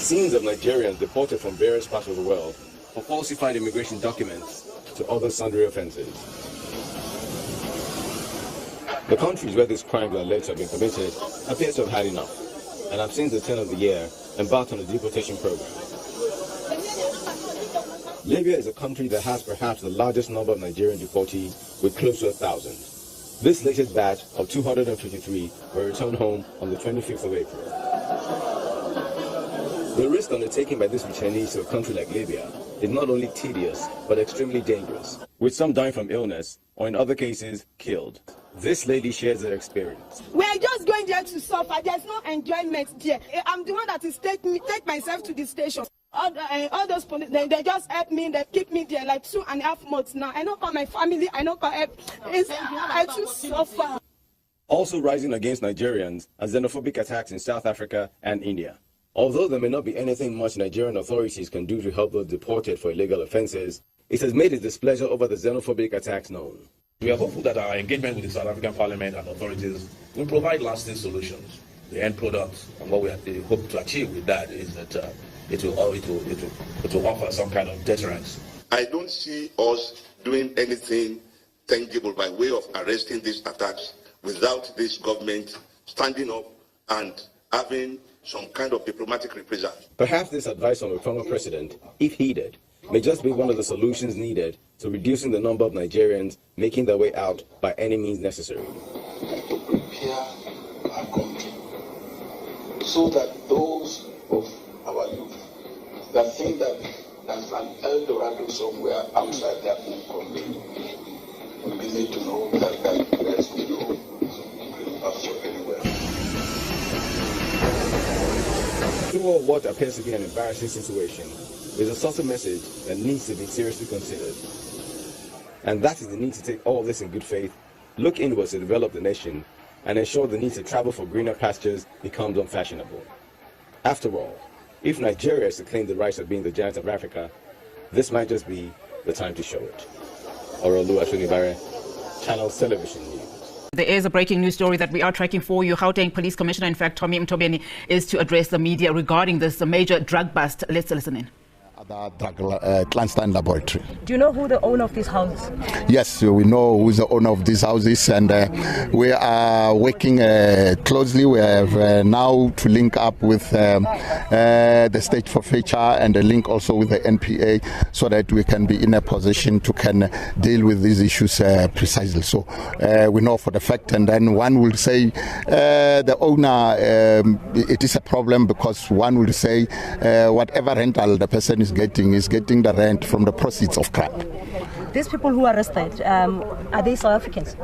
Scenes of Nigerians deported from various parts of the world for falsified immigration documents to other sundry offenses. The countries where these crimes are alleged to have been committed appear to have had enough, and have since the turn of the year embarked on a deportation program. Libya is a country that has perhaps the largest number of Nigerian deportees, with close to 1,000. This latest batch of 253 were returned home on the 25th of April. The risk undertaken by these returnees to a country like Libya is not only tedious, but extremely dangerous, with some dying from illness, or in other cases, killed. This lady shares her experience. We are just going there to suffer. There's no enjoyment there. I'm the one that is take myself to the station. All those police, they just help me. They keep me there like 2.5 months now. I don't call my family. I don't call help. I just suffer. Also rising against Nigerians are xenophobic attacks in South Africa and India. Although there may not be anything much Nigerian authorities can do to help those deported for illegal offenses, it has made its displeasure over the xenophobic attacks known. We are hopeful that our engagement with the South African Parliament and authorities will provide lasting solutions. The end product and what we hope to achieve with that is that it will offer some kind of deterrence. I don't see us doing anything tangible by way of arresting these attacks without this government standing up and having some kind of diplomatic reprisal. Perhaps this advice from a former president, if heeded, may just be one of the solutions needed to reducing the number of Nigerians making their way out by any means necessary. To prepare our country so that those of our youth that think that there's an El Dorado somewhere outside their own country, we need to know that there's no pasture anywhere. Through what appears to be an embarrassing situation is a subtle message that needs to be seriously considered. And that is the need to take all this in good faith, look inwards to develop the nation, and ensure the need to travel for greener pastures becomes unfashionable. After all, if Nigeria is to claim the rights of being the giant of Africa, this might just be the time to show it. Oluwatunibare, Channels Television News. There is a breaking news story that we are tracking for you. Gauteng Police Commissioner, in fact, Tommy Mtobieni, is to address the media regarding this major drug bust. Let's listen in. The drug clandestine laboratory. Do you know who the owner of these houses? Yes, we know who is the owner of these houses, and we are working closely. We have now to link up with the state forfeiture and a link also with the NPA, so that we can be in a position to can deal with these issues precisely. So we know for the fact, and then one will say the owner, it is a problem because one will say whatever rental the person is getting the rent from the proceeds of crime. These people who are arrested, are they South Africans?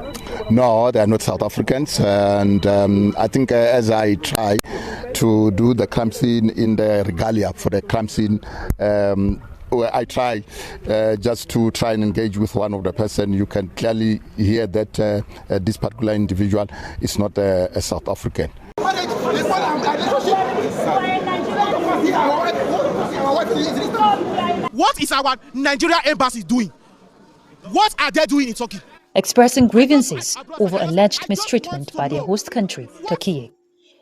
No, they are not South Africans. And I think as I try to do the crime scene in the regalia for the crime scene, I try just to try and engage with one of the person. You can clearly hear that this particular individual is not a South African. What is our Nigeria embassy doing? What are they doing in Turkey? Expressing grievances over alleged mistreatment by their host country, Turkey.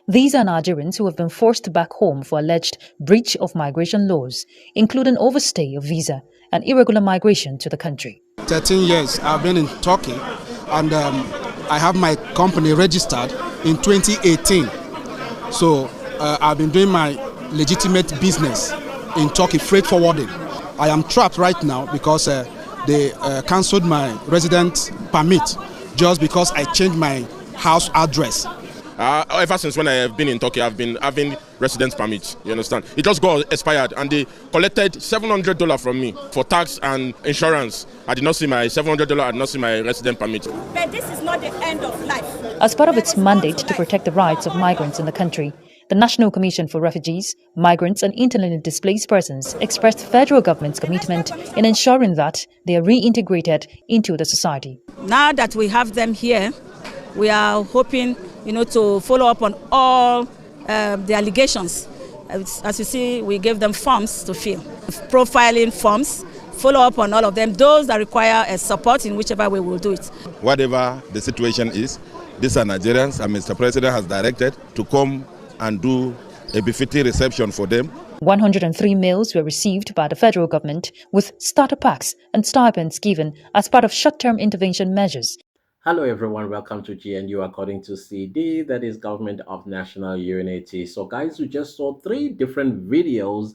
These are Nigerians who have been forced back home for alleged breach of migration laws, including overstay of visa and irregular migration to the country. 13 years I've been in Turkey, and I have my company registered in 2018. So I've been doing my legitimate business in Turkey, freight forwarding. I am trapped right now because they cancelled my resident permit just because I changed my house address. Ever since when I have been in Turkey, I've been having residence permit, you understand? It just got expired and they collected $700 from me for tax and insurance. I did not see my $700, I did not see my resident permit. But this is not the end of life. As part of its mandate to protect the rights of migrants in the country, the National Commission for Refugees, Migrants and Internally Displaced Persons expressed federal government's commitment in ensuring that they are reintegrated into the society. Now that we have them here, we are hoping, to follow up on all the allegations. As you see, we gave them forms to fill, profiling forms, follow up on all of them, those that require support in whichever way we'll do it. Whatever the situation is, these are Nigerians, and Mr. President has directed to come and do a befitting reception for them 103 meals were received by the federal government, with starter packs and stipends given as part of short-term intervention measures. Hello everyone, welcome to GNU according to CD, that is Government of National Unity. So guys, we just saw 3 different videos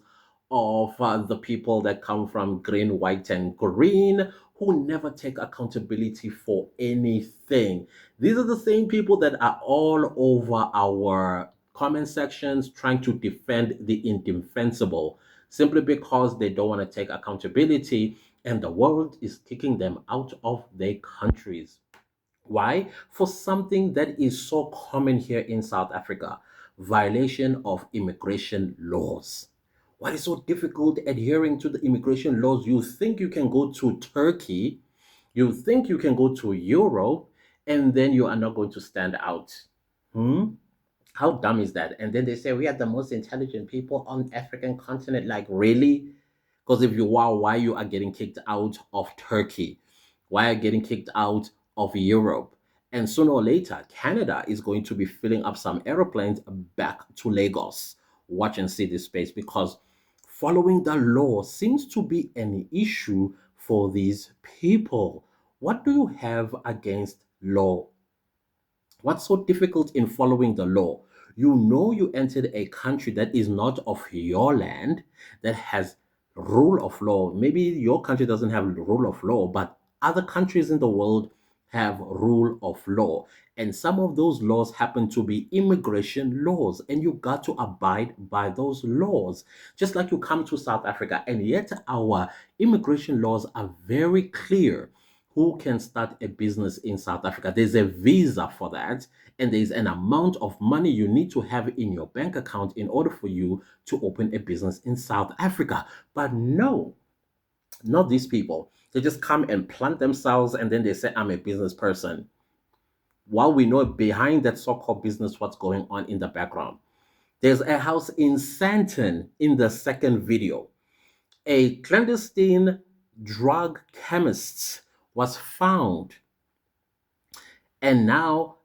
of the people that come from green, white and green who never take accountability for anything. These are the same people that are all over our comment sections trying to defend the indefensible simply because they don't want to take accountability and the world is kicking them out of their countries. Why? For something that is so common here in South Africa, violation of immigration laws. What is so difficult adhering to the immigration laws? You think you can go to Turkey, you think you can go to Europe, and then you are not going to stand out. How dumb is that? And then they say we are the most intelligent people on the African continent. Like, really? Because if you are, why you are getting kicked out of Turkey? Why are you getting kicked out of Europe? And sooner or later, Canada is going to be filling up some aeroplanes back to Lagos. Watch and see this space, because following the law seems to be an issue for these people. What do you have against law? What's so difficult in following the law? You know you entered a country that is not of your land, that has rule of law. Maybe your country doesn't have rule of law, but other countries in the world have rule of law. And some of those laws happen to be immigration laws, and you got to abide by those laws. Just like you come to South Africa, and yet our immigration laws are very clear who can start a business in South Africa. There's a visa for that, and there's an amount of money you need to have in your bank account in order for you to open a business in South Africa. But no, not these people. They just come and plant themselves and then they say, I'm a business person. While we know behind that so-called business what's going on in the background. There's a house in Sandton in the second video. A clandestine drug chemist was found. And now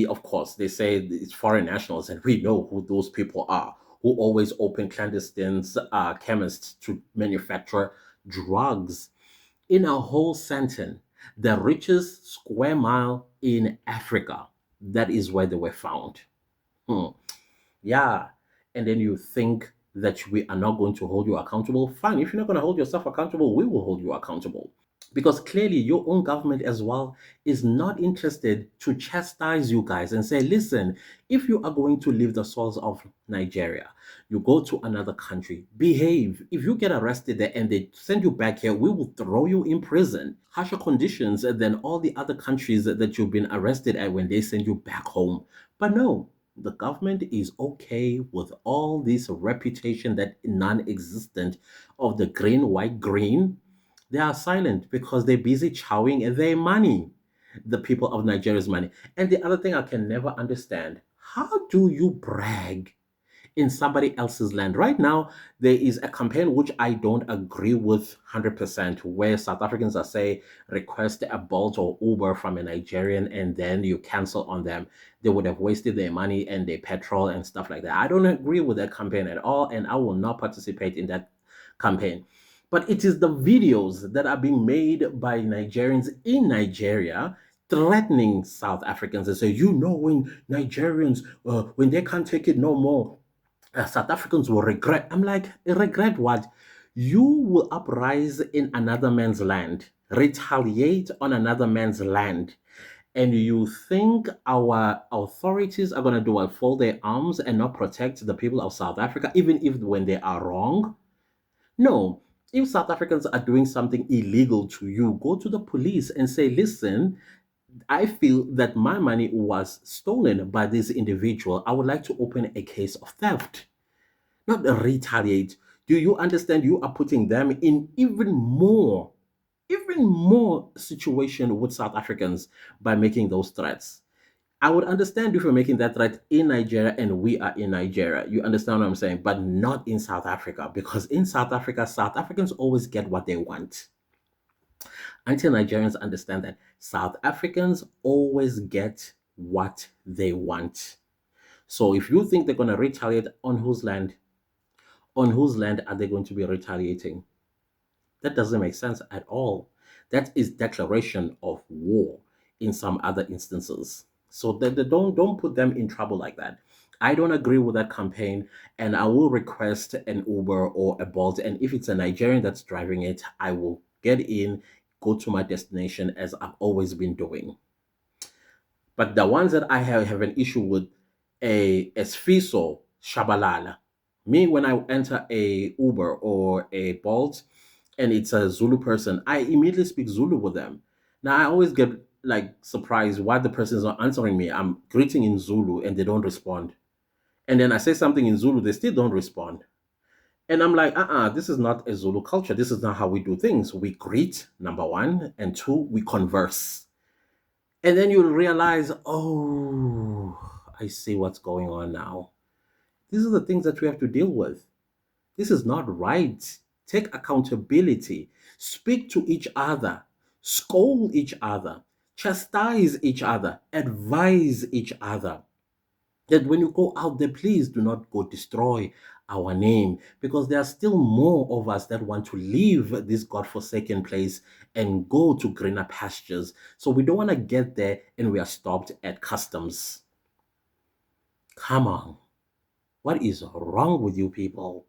of course, they say it's foreign nationals, and we know who those people are, who always open clandestine chemists to manufacture drugs. In a whole Sandton, the richest square mile in Africa, that is where they were found. Yeah. And then you think that we are not going to hold you accountable? Fine. If you're not going to hold yourself accountable, we will hold you accountable. Because clearly your own government as well is not interested to chastise you guys and say, listen, if you are going to leave the soils of Nigeria, you go to another country, behave. If you get arrested there and they send you back here, we will throw you in prison. Harsher conditions than all the other countries that you've been arrested at when they send you back home. But no, the government is okay with all this reputation that non-existent of the green, white, green. They are silent because they're busy chowing their money, the people of Nigeria's money. And the other thing I can never understand, how do you brag in somebody else's land? Right now, there is a campaign which I don't agree with 100%, where South Africans are saying, request a Bolt or Uber from a Nigerian and then you cancel on them. They would have wasted their money and their petrol and stuff like that. I don't agree with that campaign at all, and I will not participate in that campaign. But it is the videos that are being made by Nigerians in Nigeria threatening South Africans and say, you know, when Nigerians, when they can't take it no more, South Africans will regret. I'm like, regret what? You will uprise in another man's land, retaliate on another man's land, and you think our authorities are going to do what, fold their arms and not protect the people of South Africa, even if when they are wrong? No. If South Africans are doing something illegal to you, go to the police and say, listen, I feel that my money was stolen by this individual. I would like to open a case of theft, not retaliate. Do you understand? You are putting them in even more situation with South Africans by making those threats. I would understand if you're making that threat in Nigeria and we are in Nigeria. You understand what I'm saying? But not in South Africa, because in South Africa, South Africans always get what they want. Until Nigerians understand that South Africans always get what they want. So if you think they're going to retaliate on whose land? On whose land are they going to be retaliating? That doesn't make sense at all. That is declaration of war in some other instances. So don't put them in trouble like that. I don't agree with that campaign, and I will request an Uber or a Bolt. And if it's a Nigerian that's driving it, I will get in, go to my destination as I've always been doing. But the ones that I have an issue with, a Esfiso Shabalala. Me, when I enter a Uber or a Bolt and it's a Zulu person, I immediately speak Zulu with them. Now I always get like surprised why the person is not answering me. I'm greeting in Zulu and they don't respond. And then I say something in Zulu, they still don't respond. And I'm like, this is not a Zulu culture. This is not how we do things. We greet, number one, and two, we converse. And then you'll realize, oh, I see what's going on now. These are the things that we have to deal with. This is not right. Take accountability. Speak to each other. Scold each other. Chastise each other. Advise each other. That when you go out there, please do not go destroy our name, because there are still more of us that want to leave this godforsaken place and go to greener pastures. So we don't want to get there and we are stopped at customs. Come on. What is wrong with you people?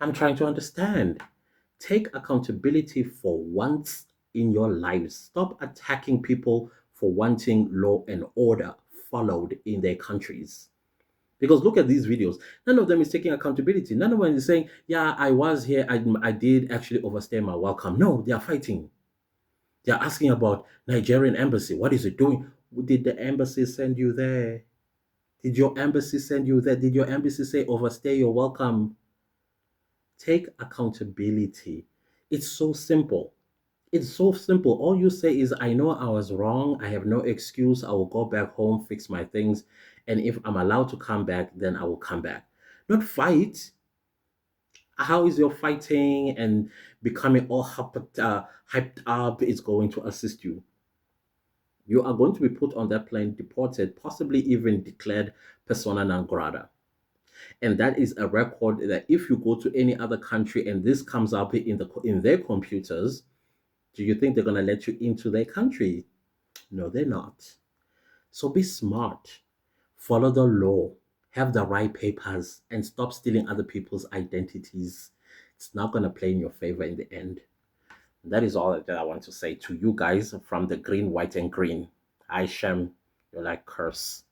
I'm trying to understand. Take accountability for once in your lives. Stop attacking people for wanting law and order followed in their countries. Because look at these videos. None of them is taking accountability. None of them is saying, yeah, I was here. I did actually overstay my welcome. No, they are fighting. They are asking about Nigerian embassy. What is it doing? Did the embassy send you there? Did your embassy send you there? Did your embassy say overstay your welcome? Take accountability. It's so simple. It's so simple. All you say is, I know I was wrong. I have no excuse. I will go back home, fix my things. And if I'm allowed to come back, then I will come back. Not fight. How is your fighting and becoming all hyped up is going to assist you? You are going to be put on that plane, deported, possibly even declared persona non grata. And that is a record that if you go to any other country and this comes up in their computers, do you think they're going to let you into their country? No, they're not. So be smart. Follow the law. Have the right papers and stop stealing other people's identities. It's not going to play in your favor in the end. That is all that I want to say to you guys from the green, white, and green. I Shem, you're like curse.